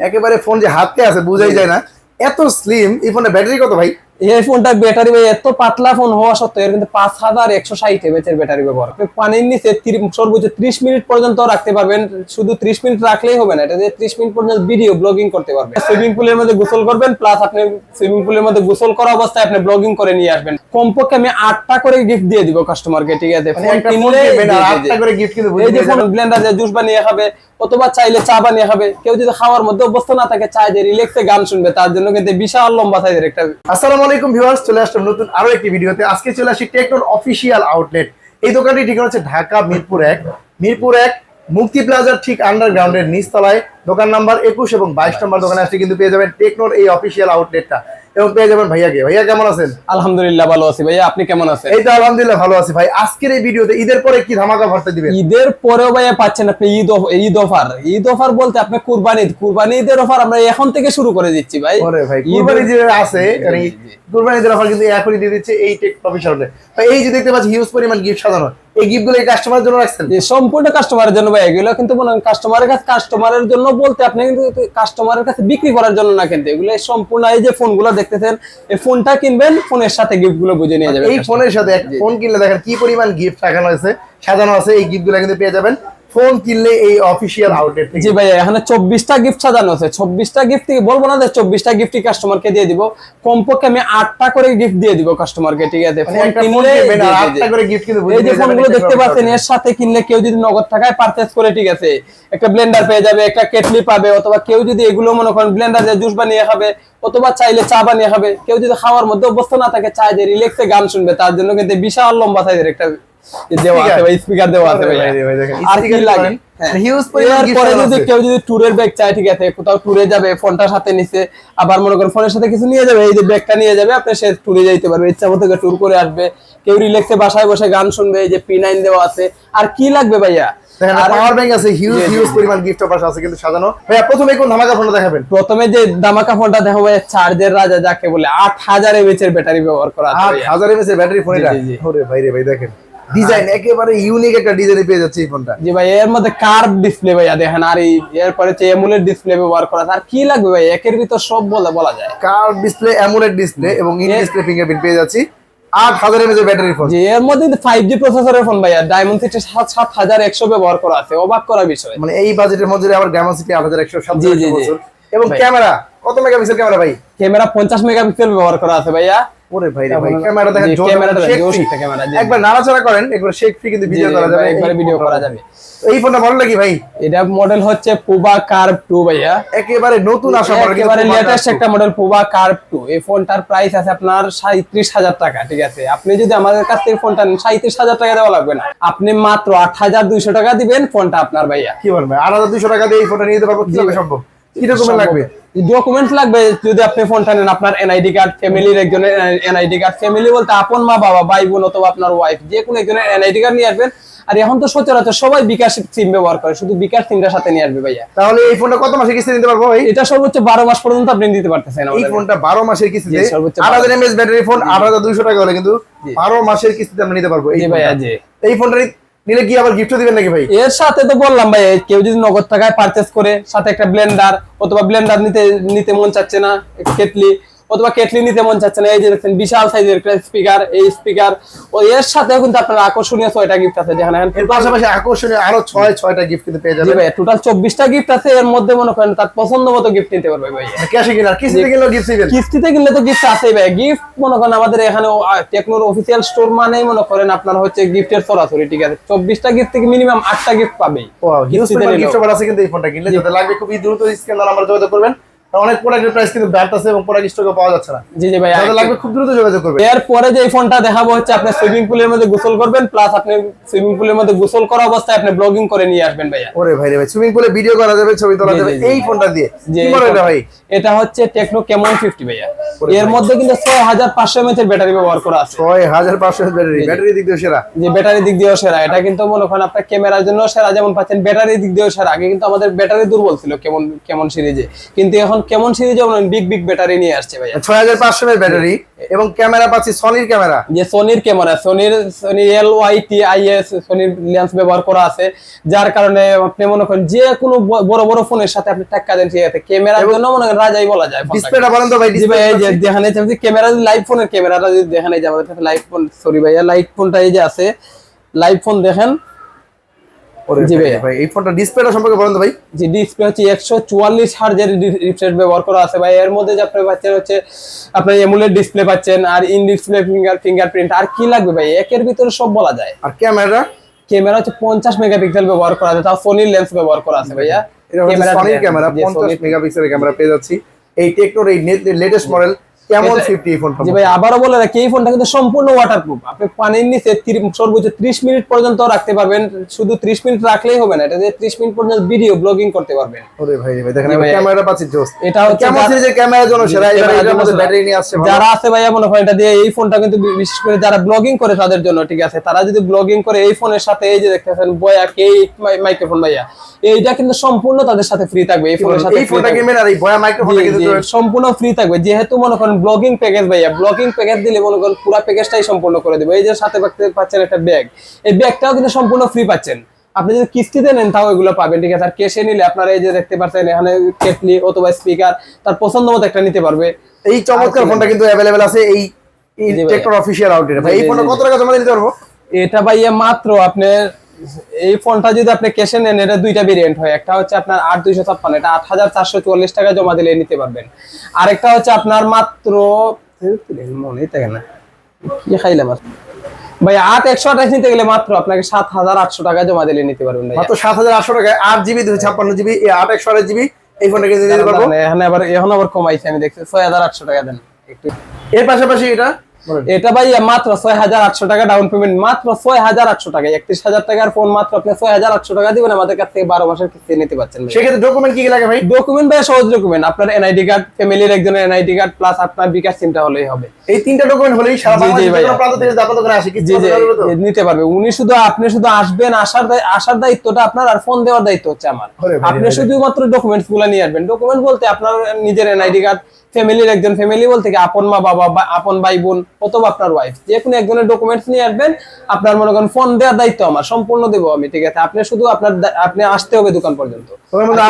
একেবারে ফোন যে হাতে আছে বুঝাই যায় না, এত স্লিম। এই ফোনের ব্যাটারি কত ভাই? এই ফোনটার ব্যাটারি ভাই এত পাতলা ফোন হওয়া সত্ত্বেও এর কিন্তু 5160 mAh এর ব্যাটারি ব্যবহার। আপনি পানির নিচে সর্বোচ্চ 30 মিনিট পর্যন্ত রাখতে পারবেন। শুধু 30 মিনিট রাখলেই হবে না, এটা দিয়ে 30 মিনিট পর্যন্ত ভিডিও ব্লগিং করতে পারবেন। সুইমিং পুলের মধ্যে গোসল করবেন, প্লাস আপনি সুইমিং পুলের মধ্যে গোসল করা অবস্থায় আপনি ব্লগিং করে নিয়ে আসবেন। কমপক্ষে আমি 8টা করে গিফট দিয়ে দিব কাস্টমারকে, ঠিক আছে? ফোন কিনলে 8টা করে গিফট কিন্তু এই যে ফোন ব্লেন্ডার দিয়ে জুস বানিয়ে খাবে অথবা চাইলে চা বানিয়ে খাবে। কেউ যদি খাওয়ার মধ্যে অভ্যস্ত না থাকে, চায় যে রিল্যাক্সে গান শুনবে, তার জন্য কিন্তু বিশাল লম্বা সাইজের একটা। আসসালামু আলাইকুম ভিউয়ার্স, চলে আসলাম নতুন আরো একটি ভিডিওতে। আজকে চলে আসি টেকনোর অফিসিয়াল আউটলেট। এই দোকানটি ঠিকানা হচ্ছে ঢাকা মিরপুর 1 মুক্তি প্লাজার ঠিক আন্ডারগ্রাউন্ডের নিচতলায়। দোকান নাম্বার 21 এবং 22 নম্বর দোকানে আসলে কিন্তু পেয়ে যাবেন টেকনোর এই অফিসিয়াল আউটলেটটা, এবং পেয়ে যাবেন ভাইয়াকে। ভাইয়া কেমন আছেন? আলহামদুলিল্লাহ ভালো আছি ভাইয়া, আপনি কেমন আছেন? এই তো আলহামদুলিল্লাহ ভালো আছি ভাই। আজকের এই ভিডিওতে ঈদের পরে কি ধামাকা ভরতে দিবেন? ঈদের পরেও ভাইয়া পাচ্ছেন আপনি ঈদ অফার বলতে আপনি কুরবানি ঈদের অফার আমরা এখন থেকে শুরু করে দিচ্ছি ভাই। ওরে ভাই, কুরবানি যে আছে মানে কুরবানি ঈদের অফার কিন্তু এখনই দিয়ে দিচ্ছে এই টেক অফিসিয়ালে। ভাই এই যে দেখতে পাচ্ছি হিউজ পরিমাণ গিফট সাজানো, এই গিফটগুলো এই কাস্টমারের জন্য রাখছেন? সম্পূর্ণ কাস্টমারের জন্য ভাই। এগুলো কিন্তু মনে হয় কাস্টমারের জন্য বলতে আপনি কিন্তু কাস্টমারের কাছে বিক্রি করার জন্য না, কিন্তু এগুলো সম্পূর্ণ এই যে ফোনগুলো দেখতেছেন, এই ফোনটা কিনবেন, ফোনের সাথে গিফটগুলো বুঝে নিয়ে যাবেন। এই ফোনের সাথে এক ফোন কিনলে দেখেন কি পরিমাণ গিফট রাখানো হয়েছে, সাজানো আছে। এই গিফটগুলো কিন্তু পেয়ে যাবেন ফোন কিনলে এই অফিসিয়াল আউটলেট থেকে। জি ভাই, এখানে 24টা গিফট সাজানো আছে। 24টা গিফট থেকে বলবো না যে 24টা গিফটই কাস্টমারকে দিয়ে দিব। কমপক্ষে আমি 8টা করে গিফট দিয়ে দিব কাস্টমারকে, ঠিক আছে? ফোন কিনলে 8টা করে গিফট কিন্তু এই যে ফোনগুলো দেখতে পাচ্ছেন, এর সাথে কিনলে কেউ যদি নগদ টাকায় পারচেজ করে, ঠিক আছে, একটা ব্লেন্ডার পেয়ে যাবে, একটা কেটলি পাবে, অথবা কেউ যদি এগুলো মনে করেন ব্লেন্ডার দিয়ে জুস বানিয়ে খাবে অথবা চাইলে চা বানিয়ে খাবে। কেউ যদি খাওয়ার মধ্যে অভ্যস্ত না থাকে, চায় যে রিল্যাক্সে গান শুনবে, তার জন্য কিন্তু বিশাল লম্বা সাইজের একটা দেওয়া আছে ভাই, স্পিকার দেওয়া আছে ভাই। আর কি লাগে হিউজ পরিমাণ গিফট। পরে যদি কেউ যদি ট্যুরের ব্যাগ চায়, ঠিক আছে, কোথাও ট্যুরে যাবে, ফোনটার সাথে নিচে, আবার মনে করেন ফোনের সাথে কিছু নিয়ে যাবে, এই যে ব্যাগটা নিয়ে যাবে, আপনি সে ট্যুরে যাইতে পারবে, ইচ্ছা মতো ট্যুর করে আসবে। কেউ রিল্যাক্সে বাসায় বসে গান শুনবে, এই যে P9 দেওয়া আছে। আর কি লাগবে ভাইয়া? পাওয়ার ব্যাংক আছে, হিউজ পরিমাণ গিফট অফার আছে কিন্তু সাজানো। ভাইয়া প্রথমে কোন ধামাকা ফোনটা দেখাবেন? প্রথমে যে ধামাকা ফোনটা দেখাবো, চার্জের রাজা যাকে বলে, 8000 mAh এর ব্যাটারি ব্যবহার করা আছে। 8000 mAh এর ব্যাটারি ফোন এটা? ওরে ভাই রে ভাই, দেখেন ডিজাইন একেবারে ইউনিক একটা ডিজাইনে পেয়ে যাচ্ছে এই ফোনটা। জি ভাই, এর মধ্যে কার্ভ ডিসপ্লে ভাইয়া দেখেন, আর এরপরে এমুলেট ডিসপ্লে ব্যবহার করা আছে। আর কি লাগবে ভাই, একের ভিতর সব বলা যায়। কার্ভ ডিসপ্লে, এমুলেট ডিসপ্লে এবং ইন ডিসপ্লে ফিঙ্গারপ্রিন্ট পেয়ে যাচ্ছি। 8000 mAh এর ব্যাটারি ফোন। জি, এর মধ্যে 5G প্রসেসরের ফোন ভাইয়া, ডায়মন্ড সিটি 7100 ব্যবহার করা আছে। অবাক করার বিষয়, মানে এই বাজেটের মধ্যে আবার ডায়মন্ড সিটি 8100। জি জি জি। এবং ক্যামেরা কত মেগাপিক্সেল ক্যামেরা ভাই? ক্যামেরা 50 মেগাপিক্সেল ব্যবহার করা আছে ভাইয়া। ওরে ভাই রে ভাই, ক্যামেরা দেখেন, ক্যামেরাটা জোশটা ক্যামেরা। একবার নাড়াচাড়া করেন, একবার শেক ফ্রি কিন্তু ভিডিও করা যাবে, একবার ভিডিও করা যাবে। এই ফোনটা মডেল কি ভাই? এটা মডেল হচ্ছে পুবা কার্ভ 2 ভাইয়া, একেবারে নতুন আসা মডেল, একেবারে লেটেস্ট একটা মডেল পুবা কার্ভ 2। এই ফোনটার প্রাইস আছে আপনার 37000 টাকা, ঠিক আছে? আপনি যদি আমাদের কাছ থেকে ফোনটা নেন, 37000 টাকা দেওয়া লাগবে না, আপনি মাত্র 8200 টাকা দিবেন, ফোনটা আপনার ভাইয়া। কি বলবেন? 8200 টাকা দিয়ে এই ফোনটা নিতে পারবো? কিভাবে সম্ভব? কি ডকুমেন্ট লাগবে? ডকুমেন্টস লাগবে যদি আপনি ফোনটা নেন, আপনার এনআইডি কার্ড, ফ্যামিলির একজনের এনআইডি কার্ড, ফ্যামিলি বলতে আপন মা বাবা, ভাই বোন অথবা আপনার ওয়াইফ, যে কোনো একজনের এনআইডি কার্ড নিয়ে আসবেন। আর এখন তো সচরাচর সবাই বিকাশ সিম ব্যবহার করে, শুধু বিকাশ সিমটার সাথে নিয়ে আসবে ভাইয়া। তাহলে এই ফোনটা কত মাসে কিস্তি নিতে পারবো ভাই? এটা সর্বোচ্চ 12 মাস পর্যন্ত আপনি দিতে পারতেছেন। এই ফোনটা 12 মাসের কিস্তিতে 8000 mAh ব্যাটারি ফোন 8200 টাকা হলে কিন্তু 12 মাসের কিস্তিতে আমরা নিতে পারবো এই ভাইয়া। জি, এই ফোনটা নিলে কি আবার গিফট দিবেন নাকি ভাই? এর সাথে তো বললাম ভাই, কেউ যদি নগদ টাকায় পারচেজ করে, সাথে একটা ব্লেন্ডার, অথবা ব্লেন্ডার নিতে মন চাচ্ছে না, কেটলি অথবা কেটলি নিতে মন চাচ্ছে না, এই যে দেখছেন বিশাল সাইজের একটা স্পিকার, এই স্পিকার ও এর সাথে কিন্তু আপনার আকর্ষণীয় 6টা গিফট আছে। যেখানে এর পাশাপাশি আকর্ষণীয় আরো 6টা গিফট কিন্তু পেয়ে যাবেন। জি ভাই, টোটাল 24টা গিফট আছে। এর মধ্যে মনে করেন তার পছন্দ মতো গিফট নিতে পারবে ভাই। ক্যাশে কিনা, কিস্তিতে কিনলেও গিফট দিবেন? কিস্তিতে কিনলে তো গিফট আছেই ভাই। গিফট মনে করেন আমাদের এখানে টেকনোর অফিসিয়াল স্টোর মানেই মনে করেন আপনার হচ্ছে গিফটের সরাসরি, ঠিক আছে? 24টা গিফট থেকে মিনিমাম 8টা গিফট পাবেই। ওয়াও, কিস্তিতে গিফট অফার আছে কিন্তু এই ফোনটা কিনলে। যাদের লাগবে খুবই দ্রুত স্ক্রিন নাম্বার যোগাযোগ করবেন। অনেক প্রোডাক্টের প্রাইস কিন্তু ব্যাট আছে এবং প্রোডাক্ট স্টকে পাওয়া যাচ্ছে না। জি জি ভাই, যাদের লাগবে খুব দ্রুত যোগাযোগ করবেন। এরপরে যে ফোনটা দেখাবো হচ্ছে আপনি সুইমিং পুলের মধ্যে গোসল করবেন, প্লাস আপনি সুইমিং পুলের মধ্যে গোসল করা অবস্থায় আপনি ব্লগিং করে নিয়ে আসবেন ভাইয়া। ওরে ভাই রে ভাই, সুইমিং পুলে ভিডিও করা যাবে, ছবি তোলা যাবে এই ফোনটা দিয়ে। কি বলে এটা ভাই? এটা হচ্ছে টেকনো কেমন 50 ভাইয়া। এর মধ্যে কিন্তু 6500 mAh এর ব্যাটারি ব্যবহার করা আছে। 6500 ব্যাটারি, ব্যাটারি দিক দিয়ে সেরা। যে ব্যাটারি দিক দিয়েও সেরা। এটা কিন্তু মনে করেন আপনার ক্যামেরার জন্য সেরা যেমন পাচ্ছেন, ব্যাটারি দিক দিয়েও সেরা। আগে কিন্তু আমাদের ব্যাটারি দুর্বল ছিল কেমন সিরিজে, কিন্তু এখন কেমন সিরিজে বিগ বিগ ব্যাটারি নিয়ে আসছে ভাইয়া 6500 এর ব্যাটারি এবং ক্যামেরা পাচ্ছি সনির ক্যামেরা, যে সোনির ক্যামেরা, সোনি LYTIS সোনির লেন্স ব্যবহার করা আছে, যার কারণে আপনি মনে করেন যে কোনো বড় বড় ফোনের সাথে আপনি টাক্কা দেন ঠিক আছে, ক্যামেরার জন্য মনে করেন রাজাই বলা যায়। ডিসপ্লেটা বলেন তো ভাই, জি ভাই এই যে দেখানে যাচ্ছে ক্যামেরা, লাইভ ফোনের ক্যামেরাটা যদি দেখানে যায় আমাদের কাছে লাইভ ফোন, সরি ভাইয়া লাইভ ফোনটা এই যে আছে, লাইভ ফোন দেখেন। জি ভাই এই ফোনটা ডিসপ্লেটা সম্পর্কে বলেন তো ভাই। যে ডিসপ্লে হচ্ছে 144 হার্জের রিফ্রেশ ব্যবহার করা আছে ভাই। এর মধ্যে যে আপনি পাচ্ছেন হচ্ছে আপনার এমুলেট ডিসপ্লে পাচ্ছেন, আর ইন ডিসপ্লে ফিঙ্গারপ্রিন্ট, আর কি লাগবে ভাই, একের ভিতরে সব বলা যায়। আর ক্যামেরা হচ্ছে 50 মেগাপিক্সেল ব্যবহার করা আছে, তাও সোনির লেন্স ব্যবহার করা আছে ভাইয়া। সনির ক্যামেরা 50 মেগাপিক্সেলের ক্যামেরা পেয়ে যাচ্ছি এই টেকনোর এই লেটেস্ট মডেল কেমন 50 ফোনটা। জি ভাই আবারও বলে রাখি এই ফোনটা কিন্তু সম্পূর্ণ ওয়াটারপ্রুফ, আপনি পানির নিচে সর্বোচ্চ 30 মিনিট পর্যন্ত রাখতে পারবেন। শুধু 30 মিনিট রাখলেই হবে না, এটা দিয়ে 30 মিনিট পর্যন্ত ভিডিও ব্লগিং করতে পারবেন। ওরে ভাই দেখেন ক্যামেরা পাচ্ছি জোস। এটা হচ্ছে কেমন সিরিজের ক্যামেরার জন্য সেরা, এর মধ্যে ব্যাটারি নিয়ে আসছে যারা আছে ভাইয়া মনে হয় এটা দিয়ে এই ফোনটা কিন্তু বিশেষ করে যারা ব্লগিং করে তাদের জন্য ঠিক আছে। তারা যদি ব্লগিং করে এই ফোনের সাথে এই যে দেখতেছেন বয়া কে মাইক্রোফোন ভাইয়া, এইটা কিন্তু সম্পূর্ণ তাদের সাথে ফ্রি থাকবে। এই ফোনের সাথে এই ফোনটা কিনবেন আর এই বয়া মাইক্রোফোনটা কিন্তু সম্পূর্ণ ফ্রি থাকবে, যেহেতু মনে করেন ব্লগিং প্যাকেজ ভাইয়া, ব্লগিং প্যাকেজ দিলে মনে করেন পুরো প্যাকেজটাই সম্পূর্ণ করে দেবে। এই যে সাথে পাচ্ছেন একটা ব্যাগ, এই ব্যাগটাও কিন্তু সম্পূর্ণ ফ্রি পাচ্ছেন। আপনি যদি কিস্তিতে নেন তাও এগুলো পাবেন ঠিক আছে। আর ক্যাশে নিলে আপনারা এই যে দেখতে পাচ্ছেন এখানে কেটলি অথবা স্পিকার তার পছন্দ মতো একটা নিতে পারবে। এই চমৎকার ফোনটা কিন্তু अवेलेबल আছে এই টেকনোর অফিশিয়াল আউটলেটে। ভাই এই ফোনটা কত টাকা জমা দিতে পারবো? এটা ভাইয়া মাত্র আপনি এই ফোনটা যদি আপনি ক্যাশে নেন, এটা দুইটা ভেরিয়েন্ট হয়, একটা হচ্ছে আপনার 8256, এটা 8444 টাকা জমা দিলে নিতে পারবেন। আরেকটা হচ্ছে আপনার মাত্র মনে থাকে না কি খাইলাম ভাই 8128 নিতে গেলে মাত্র আপনাকে 7800 টাকা জমা দিলে নিতে পারবেন ভাই। মাত্র 7800 টাকায় 8GB 256GB এই 8128GB এই ফোনটা কিনে নিতে পারবো। এখন আবার কমাইছে আমি দেখছি 6800 টাকা দেন একটু। এর পাশাপাশি এটা ভাই মাত্র 6800 টাকা ডাউন পেমেন্ট, মাত্র 6800 টাকা, 31000 টাকার ফোন মাত্র আপনি 6800 টাকা দিবেন, আমাদের কাছ থেকে 12 মাসের কিস্তি নিতে পারছেন। সেক্ষেত্রে ডকুমেন্ট কি কি লাগে ভাই? ডকুমেন্ট ভাই সহজ ডকুমেন্ট, আপনার এনআইডি কার্ড, ফ্যামিলির একজনের এনআইডি কার্ড প্লাস আপনার বিকাশ সিমটা হলেই হবে। এই তিনটা ডকুমেন্ট হলেই সারা বাংলাদেশের কোনো প্রান্ত থেকে যাতায়াত করে আসে কি নিতে পারবে উনি। আপনি শুধু আসবেন, আসার দায়িত্বটা আপনার, আর ফোন দেওয়ার দায়িত্ব হচ্ছে আমার। আপনি শুধুমাত্র ডকুমেন্টস গুলো নিয়ে আসবেন। ডকুমেন্ট বলতে আপনার নিজের এনআইডি কার্ড, ফ্যামিলির একজন, ফ্যামিলি বলতে কি আপন মা বাবা বা আপন ভাই বোন অথবা আপনার ওয়াইফ, যে কোনো একজনের ডকুমেন্টস নিয়ে আসবেন। আপনার মনে করেন ফোন দেওয়ার দায়িত্ব আমার, সম্পূর্ণ দেবো আমি ঠিক আছে। আপনি শুধু আপনি আসতে হবে দোকান পর্যন্ত,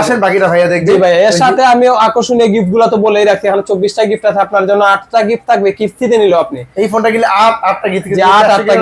আসেন বাকিটা ভাইয়া দেখবে। জি ভাই এর সাথে আমি আকর্ষণীয় গিফট গুলো তো বলেই রাখছি, এখানে 24টা গিফট আছে আপনার জন্য, 8টা গিফট থাকবে কিস্তিতে নিলো আপনি। এই ফোনটা কিনলে 8টা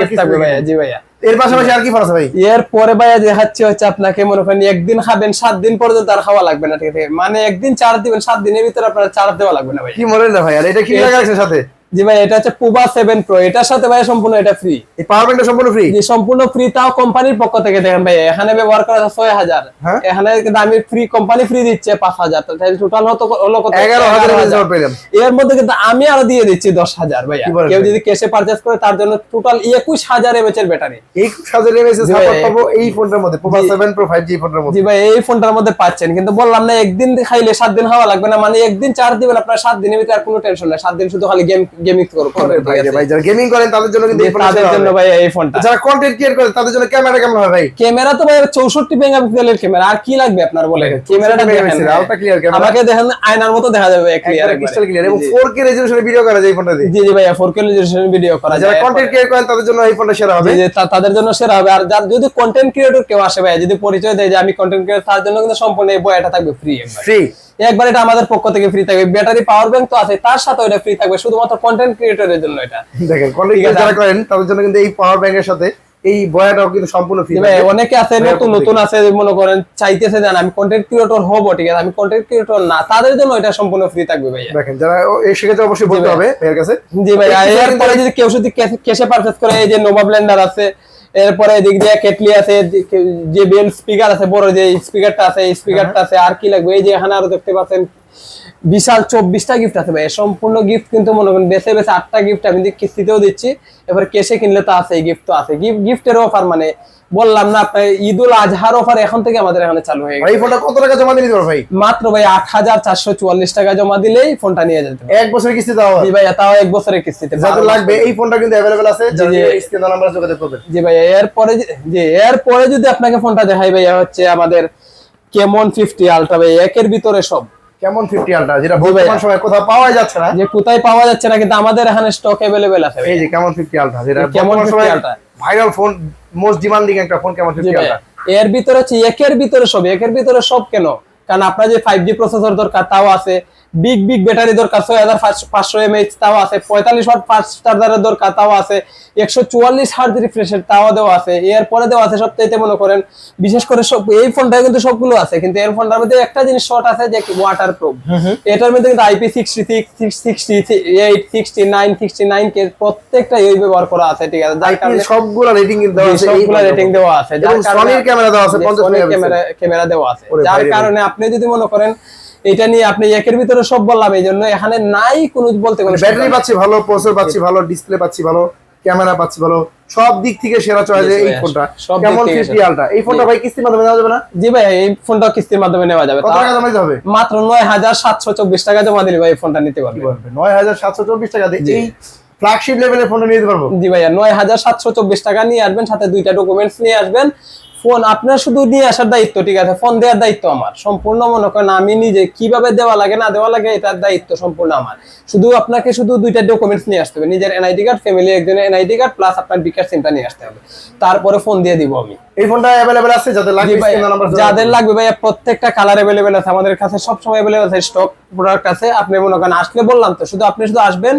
গিফট থাকবে ভাইয়া। জি ভাইয়া এর পাশাপাশি আর কি ফোন আছে ভাই? এর পরে ভাইয়া দেখাচ্ছে হচ্ছে আপনাকে মনে করেন একদিন খাবেন 7 দিন পর্যন্ত আর খাওয়া লাগবে না ঠিক আছে, মানে একদিন চার্জ দিবেন 7 দিনের ভিতরে আপনার চার্জ দেওয়া লাগবে না ভাই। কি মডেল না ভাই? আর এটা কি লাগা আছে সাথে? জি ভাই এটা হচ্ছে পুবা 7 প্রো, এটার সাথে ভাই সম্পূর্ণ এটা ফ্রি। এই পাওয়ার ব্যাংকটা সম্পূর্ণ ফ্রি? জি সম্পূর্ণ ফ্রি, তাও কোম্পানির পক্ষ থেকে। দেখেন ভাই এখানে ব্যবহার করা আছে 6000, এখানে কিন্তু আমি ফ্রি, কোম্পানি ফ্রি দিচ্ছে 5000, তাহলে টোটাল হলো কত? 11000 পেলাম। এর মধ্যে কিন্তু আমি আরো দিয়ে দিচ্ছি 10000 ভাইয়া। কেউ যদি ক্যাশে পারচেজ করে তার জন্য টোটাল 21000 mAh এর ব্যাটারি। 21000 mAh এর সাপোর্ট পাবো এই ফোনটার মধ্যে, পুবা 7 প্রো 5G ফোনটার মধ্যে। জি ভাই এই ফোনটার মধ্যে পাচ্ছেন, কিন্তু বললাম না একদিন খাইলে 7 দিন খাওয়া লাগবে না, মানে একদিন চার্জ দিবেন আপনার 7 দিনের ভিতরে আর কোনো টেনশন নাই। 7 দিন শুধু খালি গেমিং করবেন। ভাই যারা গেমিং করেন তাদের জন্য কিন্তু এই ফোনটা, তাদের জন্য ভাই এই ফোনটা। যারা কন্টেন্ট ক্রিয়েট করে তাদের জন্য ক্যামেরা কেমন হয় ভাই? ক্যামেরা তো ভাই 64 মেগাপিক্সেলের ক্যামেরা, আর কি লাগবে আপনার বলেন? ক্যামেরাটা দেখেন আলট্রা ক্লিয়ার ক্যামেরা, আমাকে দেখেন আয়নার মতো দেখা যাবে ক্লিয়ার, ক্রিস্টাল ক্লিয়ার এবং 4K রেজোলিউশনে ভিডিও করা যায় এই ফোনটা দিয়ে। জি জি ভাই 4K রেজোলিউশনে ভিডিও করা যায়। যারা কন্টেন্ট ক্রিয়েট করেন তাদের জন্য এই ফোনটা সেরা হবে। জি তাদের জন্য সেরা হবে। আর যার যদি কন্টেন্ট ক্রিয়েটর কেউ আসে ভাই, যদি পরিচয় দেয় যে আমি কন্টেন্ট ক্রিয়েটর, তার জন্য কিন্তু সম্পূর্ণ এই বয়টা থাকবে ফ্রি। ফ্রি একবার এটা আমাদের পক্ষ থেকে ফ্রি থাকবে। ব্যাটারি পাওয়ার ব্যাংক তো আছে, তার সাথে এটা ফ্রি থাকবে শুধুমাত্র কন্টেন্ট ক্রিয়েটরের জন্য। এটা দেখেন কন্টেন্ট ক্রিয়েটর যারা করেন তাদের জন্য কিন্তু এই পাওয়ার ব্যাংকের সাথে এই বয়াটাও কিন্তু সম্পূর্ণ ফ্রি। ভাই অনেকে আছে নতুন আছে মনে করেন চাইতেছে জান আমি কন্টেন্ট ক্রিয়েটর হব ঠিক আছে, আমি কন্টেন্ট ক্রিয়েটর না, তাদের জন্য এটা সম্পূর্ণ ফ্রি থাকবে ভাই। দেখেন যারা এই সেক্ষেত্রে অবশ্যই বলতে হবে এর কাছে। জি ভাই এরপরে যদি কেউ যদি ক্যাশে পারচেজ করে, এই যে নোভা ব্লেন্ডার আছে, এরপরে এদিক দিয়ে কেটলি আছে, যে বেল স্পিকার আছে, বড় যে স্পিকারটা আছে এই স্পিকারটা আছে, আর কি লাগবে? এই যে এখানে আরো দেখতে পাচ্ছেন বিশাল 24টা গিফট আছে ভাই। সম্পূর্ণ গিফট কিন্তু মনে করেন বেছে 8টা গিফট আমি কিস্তিতেও দিচ্ছি, এবার ক্যাশে কিনলে তো আছে, গিফট তো আছে। গিফটের অফার মানে বললাম না আপনার ঈদুল আজহার অফার এখন থেকে আমাদের এখানে চালু হয়ে গেছে। এই ফোনটা কত টাকা জমা দিতে পারবে ভাই? মাত্র ভাই 8444 টাকা জমা দিলেই ফোনটা নিয়ে যেতে পারবে। 1 বছরের কিস্তি দাও? জি ভাই তাও 1 বছরের কিস্তিতে। যাদের লাগবে এই ফোনটা কিন্তু अवेलेबल আছে, যাদের স্ক্রিনে নাম্বার যোগাযোগ করবেন। জি ভাই এরপরে যদি আপনাকে ফোনটা দেখাই ভাই হচ্ছে আমাদের কেমন 50 আলট্রা ভাই, একের ভিতরে সব কেমন 50 আলট্রা, যেটা বর্তমান সময়ে কোথাও পাওয়া যাচ্ছে না, যে কোথায় পাওয়া যাচ্ছে না, কিন্তু আমাদের এখানে স্টক अवेलेबल আছে। এই যে কেমন 50 আলট্রা, যেটা কেমন বর্তমান 50 সময়ে ultra viral phone, most demanding একটা ফোন, কেমন 50 আলট্রা। এর ভিতরে হচ্ছে একের ভিতরে সব, একের ভিতরে সব কেন, কারণ আপনার যে 5G প্রসেসর দরকার তাও আছে, বিগ বিগ ব্যাটারি দরকার 6500 mAh তাও আছে, 45 ওয়াট ফাস্ট চার্জারের দরকার তাও আছে, 144 হার্জ রিফ্রেশের তাও দেওয়া আছে, এর পরে দেওয়া আছে সবচাইতে মনে করেন বিশেষ করে সব এই ফোনটা কিন্তু সবগুলো আছে, কিন্তু এর ফোনটার মধ্যে একটা জিনিস শর্ট আছে যে ওয়াটার প্রুফ। এটার মধ্যে কিন্তু IP66 68 69 69 কে প্রত্যেকটা এই ব্যবহার করা আছে, ঠিক আছে, যার কারণে সবগুলো রেটিং দেওয়া আছে, সবগুলো রেটিং দেওয়া আছে, যার কারণে সনির ক্যামেরা দেওয়া আছে, 50 মেগাপিক্সেল ক্যামেরা দেওয়া আছে, যার কারণে আপনি যদি মনে করেন এটা নিয়ে আপনি একের ভিতরে সব বললাম, এই জন্য এখানে নাই কোনো বলতে কোনো ব্যাটারি পাচ্ছি ভালো, প্রসেসর পাচ্ছি ভালো, ডিসপ্লে পাচ্ছি ভালো, ক্যামেরা পাচ্ছি ভালো, সব দিক থেকে সেরা চয়েস এই ফোনটা। কেমন 50 আলট্রা, এই ফোনটা ভাই কিস্তির মাধ্যমে নেওয়া যাবে না? জি ভাই, এই ফোনটা কিস্তির মাধ্যমে নেওয়া যাবে। কত টাকা জমা দিতে হবে? মাত্র 9724 টাকা জমা দিলে ভাই এই ফোনটা নিতে পারবে। 9724 টাকা দিয়ে এই ফ্ল্যাগশিপ লেভেলের ফোনটা নিতে পারবো? জি ভাইয়া, 9724 টাকা নিয়ে আসবেন, সাথে দুইটা ডকুমেন্টস নিয়ে আসবেন। ফোন আপনার শুধু নিয়ে আসার দায়িত্ব, ঠিক আছে, ফোন দেওয়ার দায়িত্ব আমার সম্পূর্ণ, মনে করেন আমি নিজে কিভাবে দেওয়া লাগে না দেওয়া লাগে এটার দায়িত্ব সম্পূর্ণ আমার। শুধু আপনাকে শুধু দুইটা ডকুমেন্টস নিয়ে আসতে হবে, নিজের এনআইডি কার্ড, ফ্যামিলি একজনের এনআইডি কার্ড প্লাস আপনার বিকাশ সিমটা নিয়ে আসতে হবে, তারপরে ফোন দিয়ে দিব আমি। এই ফোনটা अवेलेबल আছে, যাদের লাগবে স্ক্রিনে নাম্বার, যাদের লাগবে ভাইয়া প্রত্যেকটা কালার अवेलेबल আছে আমাদের কাছে, সব সময় अवेलेबल আছে, স্টক প্রোডাক্ট আছে। আপনি মনে করেন আসলে বললাম তো, আপনি শুধু আসবেন,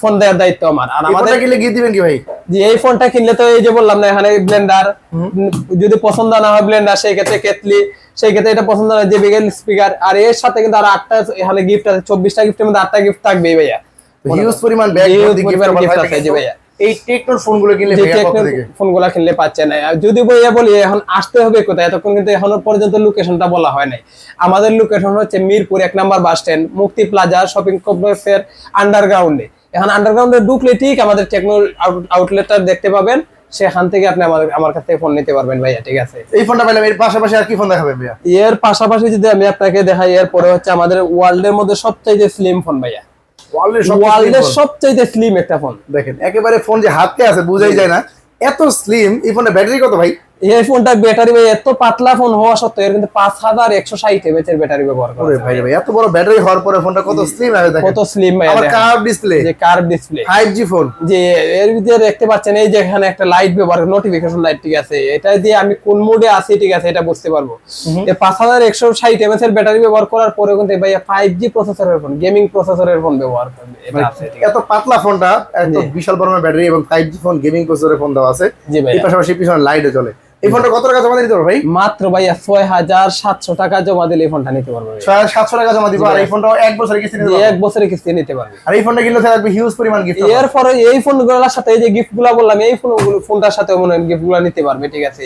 ফোন দেওয়ার দায়িত্ব আমার। আর আমাদের কিনলে গিফট দিবেন কি ভাই? যে এই ফোনটা কিনলে তো এই যে বললাম না, এখানে ব্লেন্ডার, যদি পছন্দ না হয় ব্লেন্ডার, সেই ক্ষেত্রে কেটলি, সেই ক্ষেত্রে এটা পছন্দ না যে বিগেল স্পিকার, আর এর সাথে কিন্তু আর 8টা এখানে গিফট আছে, 24টা গিফটের মধ্যে 8টা গিফট থাকবেই ভাইয়া, হিউজ পরিমাণ ব্যাগ গিফট আছে। জি ভাইয়া, এই টেকনোর ফোনগুলো কিনলে ভাইয়া কত থেকে? ফোনগুলো কিনলে পাচ্ছেন। আর যদি ভাইয়া বলি এখন আসতে হবে কোথায়, এতক্ষণ কিন্তু এখনো পর্যন্ত লোকেশনটা বলা হয় নাই। আমাদের লোকেশন হচ্ছে মিরপুর 1 নম্বর বাস স্ট্যান্ড, মুক্তি প্লাজা শপিং কমপ্লেক্সের আন্ডারগ্রাউন্ডে। এখন আন্ডারগ্রাউন্ডে ঢুকলে ঠিক আমাদের টেকনো আউটলেটটা দেখতে পাবেন, সেখান থেকে আপনি আমার কাছ থেকে ফোন নিতে পারবেন ভাইয়া, ঠিক আছে। এই ফোনটা পেলাম, এর পাশাপাশি আর কি ফোন দেখাবেন ভাইয়া? এর পাশাপাশি যদি আমি আপনাকে দেখাই, এর পরে হচ্ছে আমাদের ওয়ার্ল্ডের মধ্যে সবচাইতে স্লিম ফোন ভাইয়া, ওয়ার্ল্ডের সবচাইতে স্লিম একটা ফোন। দেখেন একেবারে ফোন যে হাতে আছে বোঝাই যায় না, এত স্লিম। এই ফোনের ব্যাটারি কত ভাই? এই ফোনটা ব্যাটারি ভাই এত পাতলা ফোন হওয়া সত্ত্বেও এর কিন্তু 5160 mAh এর ব্যাটারি ব্যবহার করা ওরে ভাই ভাই, এত বড় ব্যাটারি হওয়ার পরে ফোনটা কত স্লিম আছে দেখেন, কত স্লিম ভাই, আবার কার্ভ ডিসপ্লে, যে কার্ভ ডিসপ্লে 5G ফোন। যে এর ভিতরে দেখতে পাচ্ছেন এই যে এখানে একটা লাইট ব্যবহার, নোটিফিকেশন লাইট, ঠিক আছে, এটা দিয়ে আমি কোন মোডে আছি, ঠিক আছে, এটা বুঝতে পারবো। এই 5160 mAh এর ব্যাটারি ব্যবহার করার পরে কিন্তু ভাই 5G প্রসেসরের ফোন, গেমিং প্রসেসরের ফোন ব্যবহার করবে, এটা আছে। এত পাতলা ফোনটা, এত বিশাল বড় ব্যাটারি এবং 5G ফোন, গেমিং প্রসেসরের ফোন দেওয়া আছে। জি ভাই, এই পাশাপাশি পিছনে লাইটও জ্বলে। এই ফোনটা কত টাকা জমা দিতে পারবো ভাই? মাত্র ভাইয়া 6700 টাকা জমা দিলে এই ফোনটা নিতে পারবে। 700 টাকা জমা দিব, আর এই ফোনটাও 1 বছরের কিস্তি নিতে পারবো। 1 বছরের কিস্তি নিতে পারবে। আর এই ফোনটা কিনলে থাকবে হিউজ পরিমাণ গিফট। এরপরে এই ফোনগুলোর সাথে এই যে গিফটগুলো বললাম, এই ফোনটার সাথে মনে হয় গিফটগুলো নিতে পারবে, ঠিক আছে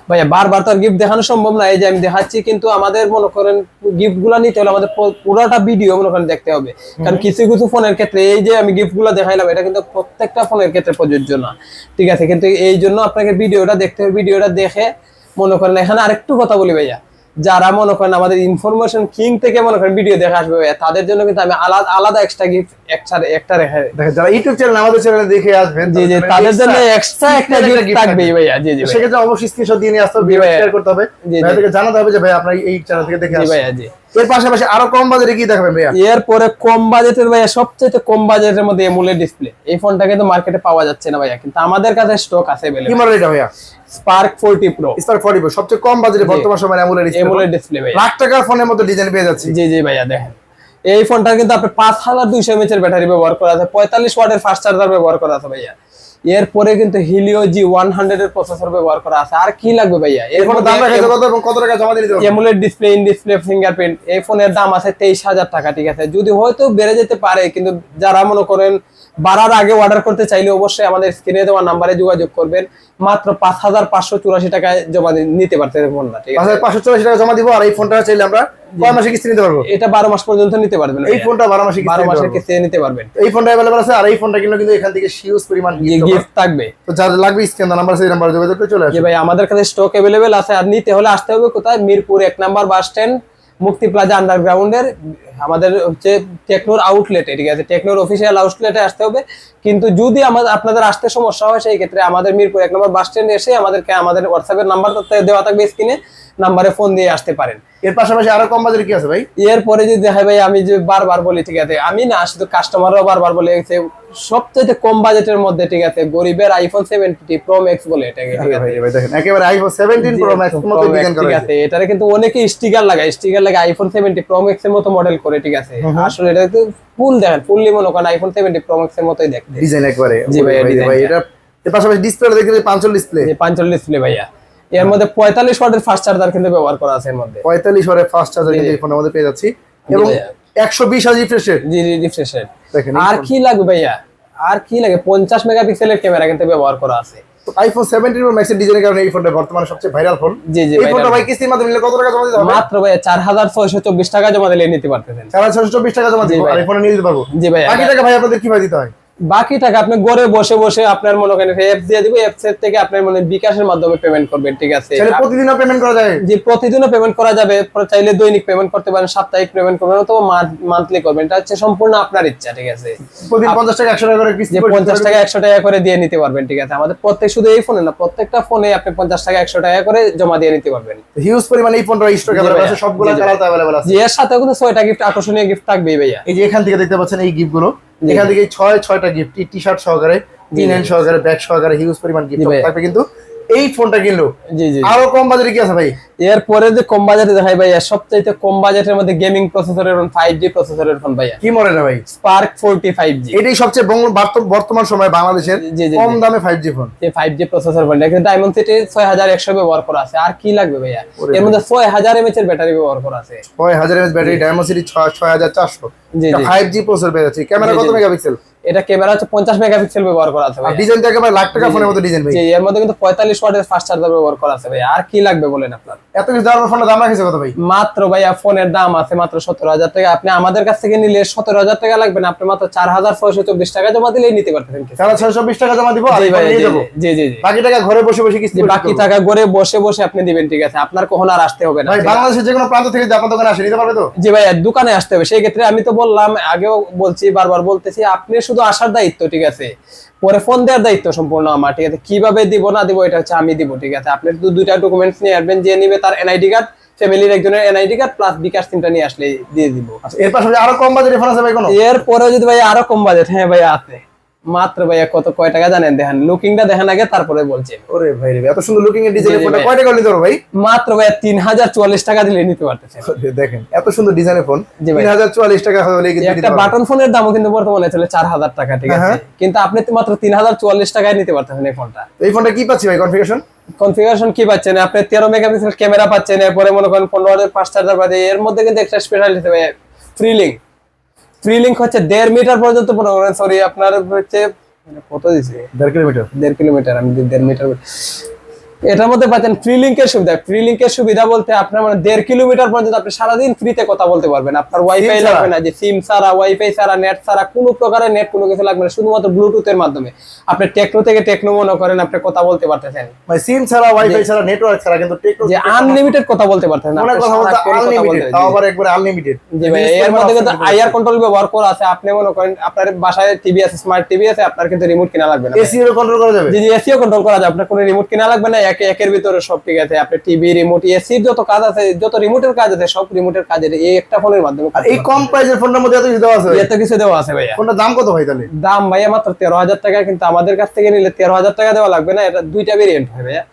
ভাইয়া। বারবার তো আর গিফট দেখানো সম্ভব না, এই যে আমি দেখাচ্ছি, কিন্তু আমাদের মনে করেন গিফটগুলো নিতে হলে আমাদের পুরোটা ভিডিও মনে করেন দেখতে হবে, কারণ কিছু কিছু ফোনের ক্ষেত্রে এই যে আমি গিফটগুলো দেখাইলাম এটা কিন্তু প্রত্যেকটা ফোনের ক্ষেত্রে প্রযোজ্য না, ঠিক আছে, কিন্তু এই জন্য আপনাকে ভিডিওটা দেখতে হবে। ভিডিওটা দেখে মনে করেন, এখানে আরেকটু কথা বলি ভাইয়া, যারা মনে করেন আমাদের ইনফরমেশন কিং থেকে মনে করেন ভিডিও দেখে আসবে ভাইয়া, তাদের জন্য কিন্তু আমি আলাদা এক্সট্রা গিফট একটা রেখে দেখেন, যারা ইউটিউব চ্যানেল আমাদের চ্যানেলে দেখে আসবেন, জি জি, তাদের জন্য এক্সট্রা একটা গিফট থাকবে ভাইয়া। জি জি, সেক্ষেত্রে অবশ্যই স্ক্রিনশট দিয়ে নিয়ে আসতে হবে, শেয়ার করতে হবে, ভাইয়াদেরকে জানাতে হবে যে ভাই আপনারা এই চ্যানেল থেকে দেখে আসছেন ভাইয়া। জি, এর পাশাপাশি আরো কম বাজেটে কি দেখাবেন ভাইয়া? এরপরে কম বাজেটের ভাইয়া, সবচেয়ে কম বাজেটের মধ্যে এমোলেড ডিসপ্লে। এই ফোনটা কিন্তু মার্কেটে পাওয়া যাচ্ছে না ভাইয়া, কিন্তু আমাদের কাছে স্টক আছে কি মডেল এটা ভাইয়া? Spark 40 pro. স্পার্ক 40 প্রো সবচেয়ে কম বাজেটে বর্তমান সময়ে এমোলেড ডিসপ্লে ভাইয়া, লাখ টাকার ফোনের মধ্যে ডিজাইন পেয়ে যাচ্ছে। জি জি ভাইয়া, দেখেন এই ফোনটা কিন্তু আপনি 5200 mAh এর ব্যাটারি ব্যবহার করা আছে, 45 ওয়াটের ফাস্ট চার্জার ব্যবহার করা আছে ভাইয়া। এরপরে কিন্তু হিলিও G100 এর প্রসেসর ব্যবহার করা আছে। আর কি লাগবে ভাইয়া? এর ফোনের দাম রাখা কত এবং কত টাকা জমা দিতে হবে? AMOLED display, in display fingerprint. এই ফোনের দাম আছে 23000 টাকা, ঠিক আছে, যদি হয়তো বেড়ে যেতে পারে, কিন্তু যারা মনে করেন বাড়ার আগে অর্ডার করতে চাইলে অবশ্যই আমাদের স্ক্রিনে দেওয়া নাম্বারে যোগাযোগ করবেন। মাত্র 5584 টাকায় জমা নিতে পারতেন ফোনটা, ঠিক আছে, 5584 টাকা জমা দিব। আর এই ফোনটা চাইলে আমরা কয় মাসে কিস্তি নিতে পারবো? এটা 12 মাস পর্যন্ত নিতে পারবেন। এই ফোনটা 12 মাসের কিস্তি নিতে পারবেন। এই ফোনটা अवेलेबल আছে। আর এই ফোনটা কিনলে কিন্তু এখান থেকে হিউজ পরিমাণ গিফট থাকবে। তো যাদের লাগবে স্ক্রিনে নাম্বার আছে, এই নাম্বারে যোগাযোগ করে চলে আসুন। জি ভাই, আমাদের কাছে স্টক अवेलेबल আছে। আর নিতে হলে আসতে হবে কোথায়? মিরপুর 1 নম্বর বাস স্ট্যান্ড, মুক্তি প্লাজা আন্ডারগ্রাউন্ডের আমাদের হচ্ছে টেকনোর আউটলেটে, ঠিক আছে, টেকনোর অফিসিয়াল আউটলেটে আসতে হবে। কিন্তু যদি আপনাদের আসতে সমস্যা হয়, সেই ক্ষেত্রে আমাদের মিরপুর 1 নম্বর বাস স্ট্যান্ডে এসে আমাদের হোয়াটসঅ্যাপের নাম্বার দেওয়া থাকবে স্ক্রিনে, নাম্বারে ফোন দিয়ে আসতে পারেন। এর পাশাপাশি আরো কম বাজারে কি আছে ভাই? এরপরে যদি দেখাই ভাই, আমি যে বারবার বলি ঠিক আছে, আমি না শুধু কাস্টমাররাও বারবার বলে গেছে সবচেয়ে কম বাজেটের মধ্যে ঠিক আছে গরিবের আইফোন 70 প্রো ম্যাক্স বলে এটাকে, ঠিক আছে ভাই দেখেন একেবারে আইফোন 17 প্রো ম্যাক্স এর মতো ডিজাইন করা ঠিক হয়েছে। আছে। এটারে কিন্তু অনেকে স্টিকার লাগায় আইফোন 70 প্রো ম্যাক্স এর মতো মডেল করে, ঠিক আছে। আসলে এটা তো ফুল দেখেন, ফুললি মনে করেন আইফোন 70 প্রো ম্যাক্স এর মতোই দেখতে ডিজাইন একবারে। জি ভাই, ভাই এটা এর পাশাপাশি ডিসপ্লে দেখেন 5 ডিসপ্লে, যে 5 ডিসপ্লে ভাইয়া। এর মধ্যে 45 ওয়াটের ফাস্ট চার্জার কিন্তু ব্যবহার করা আছে এর মধ্যে, 45 ওয়াটের ফাস্ট চার্জার কিন্তু এই ফোনের মধ্যে পেয়ে যাচ্ছি এবং 120 হার্জ রিফ্রেশ রেট। জি রিফ্রেশ রেট। দেখেন আর কি লাগবে ভাইয়া, আর কি লাগে, 50 মেগাপিক্সেলের ক্যামেরা কিন্তু ব্যবহার করা আছে। তো আইফোন 17 প্রো ম্যাক্স এর ডিজাইনের কারণে এই ফোনটা বর্তমানে সবচেয়ে ভাইরাল ফোন। জি এই ফোনটা ভাই কিস্তির মাধ্যমে নিলে কত টাকা জমা দিতে হবে? মাত্র ভাইয়া 4624 টাকা জমা দিলে নিতে পারতেছেন। 4624 টাকা জমা দিব আর এই ফোনে নিয়ে দিতে পারবো। জি ভাইয়া। বাকি টাকা ভাই আপনাদের কিভাবে দিতে হয়? বাকি টাকা আপনি ঘরে বসে বসে আপনার মনে করেন অ্যাপ দিয়ে দিব, অ্যাপস থেকে আপনার মনে বিকাশের মাধ্যমে পেমেন্ট করবেন, ঠিক আছে। তাহলে প্রতিদিনও পেমেন্ট করা যায়? জি প্রতিদিনও পেমেন্ট করা যাবে, চাইলে দৈনিক পেমেন্ট করতে পারেন, সাপ্তাহিক পেমেন্ট করবেন অথবা মান্থলি করবেন, এটা হচ্ছে সম্পূর্ণ আপনার ইচ্ছা, ঠিক আছে। প্রতিদিন 50 টাকা 100 টাকা করে কিস্তি যে 50 টাকা 100 টাকা করে দিয়ে নিতে পারবেন, ঠিক আছে। আমাদের প্রত্যেক শুধু এই ফোনে না, প্রত্যেকটা ফোনে আপনি 50 টাকা 100 টাকা করে জমা দিয়ে নিতে পারবেন। হিউজ পরিমাণে এই ফোনটা স্টক अवेलेबल আছে, সবগুলো কালার अवेलेबल আছে। জি এর সাথে কিন্তু 6টা গিফট, আকর্ষণীয় গিফট থাকবেই ভাইয়া। এই যে এখান থেকে দেখতে পাচ্ছেন এই গিফট গুলো, এখান থেকে 6টা গিফট, টি-শার্ট সহকারে, টি-নাইন সহকারে, ব্যাগ সহকারে হিউজ পরিমাণ গিফট থাকবে। কিন্তু এই ফোনটা কিনলো জি জি আরো কম বাজেটে কি আছে ভাই? এরপরে যে কম বাজেটে দেখাই ভাইয়া, সবচাইতে কম বাজেটের মধ্যে গেমিং প্রসেসরের 5G প্রসেসরের ফোন ভাইয়া। কি মডেল ভাই? Spark 40 5G। এটাই সবচেয়ে বর্তমান সময়ে বাংলাদেশের জি, জি, কম দামে 5G ফোন। এই 5G প্রসেসর বলে কিন্তু ডায়মন্ড সিটি 6100 ব্যবহার করা আছে। আর কি লাগবে ভাইয়া? এর মধ্যে 6000 mAh এর ব্যাটারি ব্যবহার করা আছে। 6000 mAh ব্যাটারি, ডায়মন্ড সিটি 6400। জি জি 5G প্রসেসর পেয়ে যাচ্ছে। ক্যামেরা কত মেগাপিক্সেল? এটা ক্যামেরা হচ্ছে 50 মেগাপিক্সেল ব্যবহার করা আছে আর ভাইয়া। ডিজাইনটা একেবারে লাখ টাকা ফোনের মতো ডিজাইন ভাই। জি এর মধ্যে কিন্তু 45 ওয়াটের ফাস্ট চার্জার ব্যবহার করা আছে ভাইয়া। আর কি লাগবে বলেন আপনার? এত কিছু দামের ফোনের দাম রাখিছে কত ভাই? মাত্র ভাইয়া ফোনের দাম আছে মাত্র 17000 টাকা। আপনি আমাদের কাছ থেকে নিলে 17000 টাকা লাগবে না, আপনি মাত্র 4624 টাকা জমা দিলেই নিতে পারতেছেন। 4620 টাকা জমা দিব আর জি ফোন ভাইয়া, নিয়ে যাব। জি জি জি বাকি টাকা ঘরে বসে বসে কিস্তি বাকি টাকা ঘরে বসে বসে আপনি দিবেন, ঠিক আছে। আপনার কখনো আর আসতে হবে না ভাই। বাংলাদেশের যে কোনো প্রান্ত থেকে আপনার দোকানে আসে নিতে পারবে তো? জি ভাইয়া, দোকানে আসতে হবে। সেই ক্ষেত্রে আমি তো বললাম, আগেও বলছি, বারবার বলতেছি, আপনি শুধু আসার দায়িত্ব, ঠিক আছে। পরে ফোন দেওয়ার দায়িত্ব সম্পূর্ণ আমার, ঠিক আছে। কিভাবে দিব না দিব এটা হচ্ছে আমি দিব, ঠিক আছে। আপনি শুধু 2টা ডকুমেন্টস নিয়ে আসবেন, যে নিবে তার এনআইডি কার্ড, ফ্যামিলির একজনের এনআইডি কার্ড প্লাস বিকাশ সিমটা নিয়ে আসলে দিয়ে দিব। এর পাশাপাশি আরো কম বাজেটের ফোন আছে ভাই কোনো? এরপরে যদি ভাইয়া আরো কম বাজেট, হ্যাঁ ভাইয়া আছে। মাত্র ভাইয়া কয় টাকা জানেন? দেখেন লুকিংটা দেখেন আগে, তারপরে বলছি। ওরে ভাই রে, এত সুন্দর লুকিং এর ডিজাইনের জি, ফোনটা ভাই। কয় টাকা নিতে পারো ভাই? মাত্র ভাইয়া 3044 টাকা দিলে নিতে পারতেছেন। ওরে দেখেন এত সুন্দর ডিজাইনের ফোন, জি ভাই। 3044 টাকা হলে কিন্তু একটা বাটন ফোনের দামও কিন্তু বর্তমানে চলে 4000 টাকা, ঠিক আছে। কিন্তু আপনি তো মাত্র 3044 টাকায় নিতে পারতেছেন এই ফোনটা। এই ফোনটা কি পাচ্ছি ভাই কনফিগারেশন? কনফিগারেশন কি পাচ্ছেন আপনি? 13 মেগাপিক্সেল ক্যামেরা পাচ্ছেন, এরপরে মনে করেন 15 ওয়াটের ফাস্ট চার্জার পাচ্ছেন। এর মধ্যে কিন্তু একটা স্পেশাল হিসেবে ফ্রি লিংক হচ্ছে 1.5 মিটার পর্যন্ত, মনে করেন সরি আপনার হচ্ছে কত দিছে 1.5 কিলোমিটার। 1.5 কিলোমিটার, আমি 1.5 মিটার। এটার মধ্যে পাচ্ছেন ফ্রি লিংকের সুবিধা। ফ্রি লিংকের সুবিধা বলতে আপনার মানে 1.5 কিলোমিটার পর্যন্ত আপনি সারাদিন ফ্রিতে কথা বলতে পারবেন। আপনার ওয়াইফাই লাগবে না, যে সিম ছাড়া, ওয়াইফাই ছাড়া, নেট ছাড়া, কোনো প্রকারের নেট কোনো কিছু লাগবে না, শুধুমাত্র ব্লুটুথের মাধ্যমে আপনি টেকনো থেকে টেকনো মনে করেন আপনি কথা বলতে পারতেছেন। ভাই সিম ছাড়া, ওয়াইফাই ছাড়া, নেটওয়ার্ক ছাড়া কিন্তু টেকনো যে আনলিমিটেড কথা বলতে পারতেন, মনে কথা বলতে আনলিমিটেড, তাও আবার একবারে আনলিমিটেড। জি ভাই। এর মধ্যে কিন্তু আইআর কন্ট্রোল ব্যবহার করা আছে। আপনি মনে করেন আপনার বাসায় টিভি আছে, স্মার্ট টিভি আছে, আপনার কিন্তু রিমোট কিনা লাগবে না। এসি এর কন্ট্রোল করা যাবে? জি জি এসিও কন্ট্রোল করা যায়, আপনার কোনো রিমোট কিনা লাগবে না। একের ভিতরে সব, ঠিক আছে। আপনি টিভি, রিমোট, এসির যত কাজ আছে, যত রিমোটের কাজ আছে, সব রিমোটের কাজের এই একটা ফোনের মাধ্যমে। আর এই কম প্রাইসের ফোনটার মধ্যে এত কিছু দেওয়া আছে? এত কিছু দেওয়া আছে ভাইয়া। ফোনটার দাম কত ভাই তাহলে? দাম ভাইয়া মাত্র 13000 টাকা। কিন্তু আমাদের কাছ থেকে নিলে 13000 টাকা দেওয়া লাগবে না। এটা 2টা ভেরিয়েন্ট হয় ভাইয়া।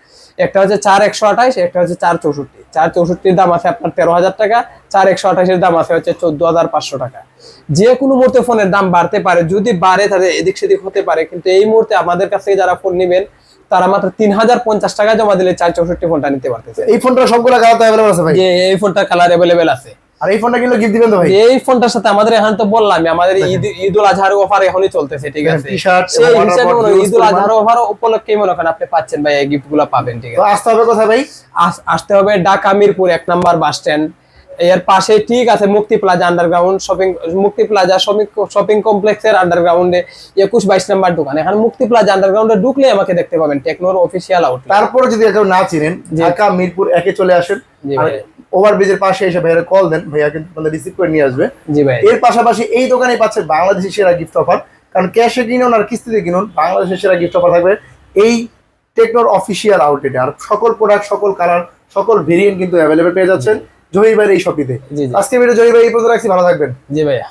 একটা হচ্ছে 4128, একটা হচ্ছে 464। 464 দাম আছে আপনার 13000 টাকা, 4128 দাম আছে হচ্ছে 14500 টাকা। যে কোনো মুহূর্তে ফোনের দাম বাড়তে পারে, যদি বাড়ে তাহলে এদিক সেদিক হতে পারে। কিন্তু এই মুহূর্তে আমাদের কাছ থেকে যারা ফোন নেবেন তারা মাত্র 3050 টাকা জমা দিলে 464 ফোনটা নিতে পারতেছে। এই ফোনটা সবগুলা কালার अवेलेबल আছে ভাই? যে এই ফোনটা কালার अवेलेबल আছে। আর এই ফোনটা কিনলে গিফট দিবেন তো ভাই? এই ফোনটার সাথে আমাদের এখন তো বললাম, আমাদের ঈদুল আজহার অফার এখনই চলতেছে, ঠিক আছে। টি-শার্ট, সেই হিসাবে ঈদুল আজহার অফার উপলক্ষে মনে করেন আপনি পাচ্ছেন ভাই, এই গিফটগুলো পাবেন, ঠিক তো আছে। আসতে হবে কোথায় ভাই? আসতে হবে ঢাকা মিরপুর 1 নম্বর বাস স্ট্যান্ড। এর পাশে ঠিক আছে মুক্তি প্লাজা আন্ডারগ্রাউন্ড শপিং, মুক্তি প্লাজা শপিং কমপ্লেক্সের আন্ডারগ্রাউন্ডে 21-22 নম্বর দোকান। এখন মুক্তি প্লাজা আন্ডারগ্রাউন্ডে ঢুকলে আমাকে দেখতে পাবেন, টেকনোর অফিসিয়াল আউটলেট। তারপরে যদি কেউ না চিনেন, ঢাকা মিরপুর 1 এ চলে আসেন, জি আর ভাই। ওভারব্রিজের পাশে এসে ভাইয়ের কল দেন, ভাইয়া কিন্তু আপনাদের রিসিভ করে নিয়ে আসবে। জি ভাই। এর পাশাপাশি এই দোকানে পাচ্ছেন বাংলাদেশের সেরা গিফট অফার, কারণ ক্যাশে কিনুন আর কিস্তিতে কিনুন, বাংলাদেশের সেরা গিফট অফার থাকবে এই টেকনোর অফিসিয়াল আউটলেটে। আর সকল প্রোডাক্ট, সকল কালার, সকল ভেরিয়েন্ট কিন্তু অ্যাভেলেবেল পেয়ে যাচ্ছেন। জহির ভাইয়ের এই শপটিতে। জি, জি। আজকে ভিডিও জহির ভাই এই পর্যন্ত রাখছি, ভালো থাকবেন। জি ভাইয়া।